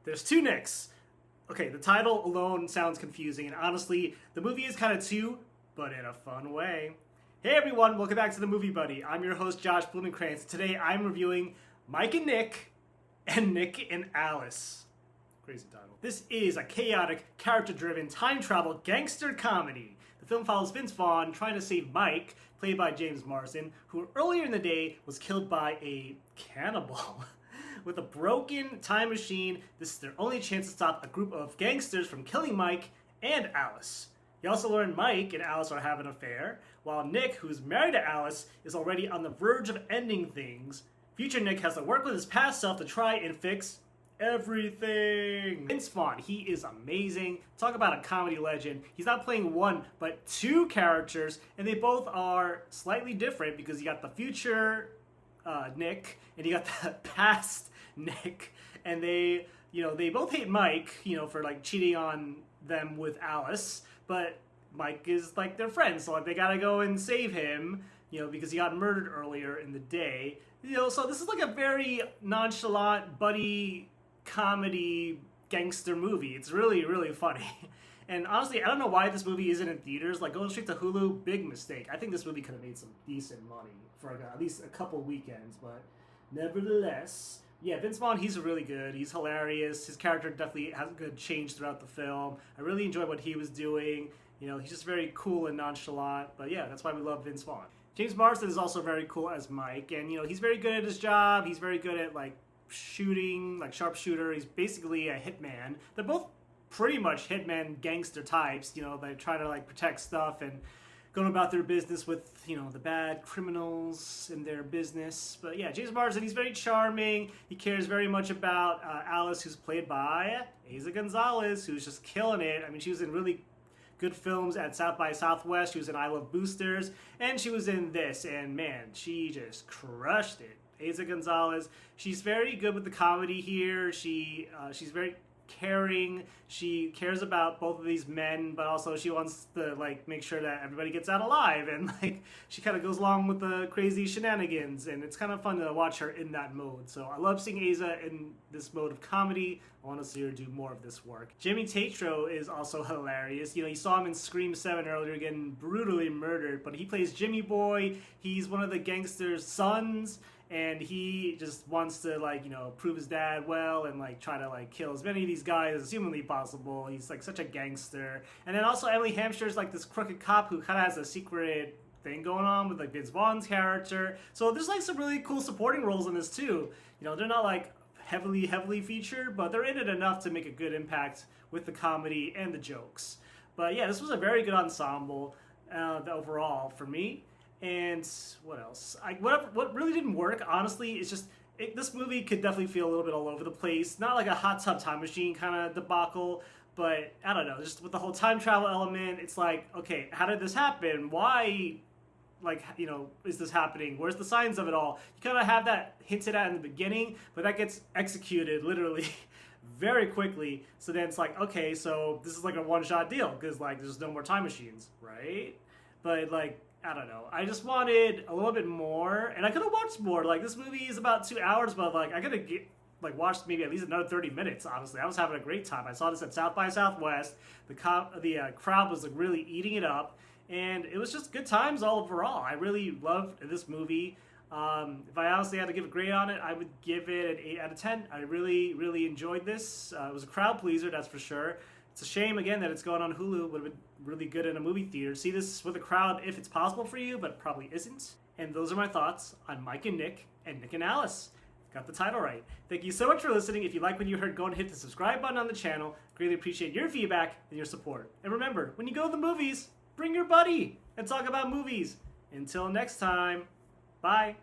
There's two Nicks. Okay, the title alone sounds confusing, and honestly, the movie is kind of two, but in a fun way. Hey everyone, welcome back to the Movie Buddy. I'm your host, Josh Blumenkrantz. Today I'm reviewing Mike and Nick and Alice. Crazy title. This is a chaotic, character-driven, time-travel gangster comedy. The film follows Vince Vaughn trying to save Mike, played by James Marsden, who earlier in the day was killed by a cannibal. With a broken time machine, this is their only chance to stop a group of gangsters from killing Mike and Alice. You also learn Mike and Alice are having an affair, while Nick, who's married to Alice, is already on the verge of ending things. Future Nick has to work with his past self to try and fix everything. Vince Vaughn, he is amazing. Talk about a comedy legend. He's not playing one, but two characters, and they both are slightly different because you got the future Nick and you got the past Nick, and they both hate Mike, for like cheating on them with Alice, but Mike is like their friend, so like they gotta go and save him, because he got murdered earlier in the day. So this is like a very nonchalant buddy comedy gangster movie. It's really, really funny. And honestly, I don't know why this movie isn't in theaters. Like, going straight to Hulu, big mistake. I think this movie could have made some decent money for at least a couple weekends, but nevertheless, yeah, Vince Vaughn, he's really good. He's hilarious. His character definitely has a good change throughout the film. I really enjoyed what he was doing. He's just very cool and nonchalant. But yeah, that's why we love Vince Vaughn. James Marsden is also very cool as Mike, and he's very good at his job. He's very good at like shooting, like sharpshooter. He's basically a hitman. They're both pretty much hitman gangster types. They try to like protect stuff and going about their business with, the bad criminals in their business. But yeah, James Marsden, he's very charming. He cares very much about Alice, who's played by Eiza González, who's just killing it. I mean, she was in really good films at South by Southwest. She was in I Love Boosters, and she was in this, and man, she just crushed it. Eiza González, she's very good with the comedy here. She's very caring. She cares about both of these men, but also she wants to like make sure that everybody gets out alive, and like she kind of goes along with the crazy shenanigans, and it's kind of fun to watch her in that mode. So I love seeing Eiza in this mode of comedy. I want to see her do more of this work. Jimmy Tatro is also hilarious. You saw him in Scream 7 earlier getting brutally murdered, but he plays Jimmy Boy. He's one of the gangster's sons, and he just wants to prove his dad well and try to kill as many of these guys as humanly possible. He's like such a gangster. And then also Emily Hampshire is like this crooked cop who kind of has a secret thing going on with Vince Vaughn's character. So there's some really cool supporting roles in this too. They're not heavily featured, but they're in it enough to make a good impact with the comedy and the jokes. But yeah, this was a very good ensemble overall for me. And what else? What really didn't work, honestly, is just this movie could definitely feel a little bit all over the place. Not like a hot tub time machine kind of debacle, but I don't know. Just with the whole time travel element, it's like, okay, how did this happen? Why, is this happening? Where's the signs of it all? You kind of have that hinted at in the beginning, but that gets executed literally very quickly. So then it's like, okay, so this is like a one-shot deal because there's no more time machines, right? But I don't know. I just wanted a little bit more, and I could have watched more. This movie is about 2 hours, but I could have watched maybe at least another 30 minutes. Honestly, I was having a great time. I saw this at South by Southwest. The crowd was really eating it up, and it was just good times all overall. I really loved this movie. If I honestly had to give a grade on it, I would give it an 8 out of 10. I really, really enjoyed this. It was a crowd pleaser, that's for sure. It's a shame, again, that it's going on Hulu. Would have been really good in a movie theater. See this with a crowd if it's possible for you, but it probably isn't. And those are my thoughts on Mike and Nick and Alice. Got the title right. Thank you so much for listening. If you like what you heard, go and hit the subscribe button on the channel. Greatly appreciate your feedback and your support. And remember, when you go to the movies, bring your buddy and talk about movies. Until next time, bye.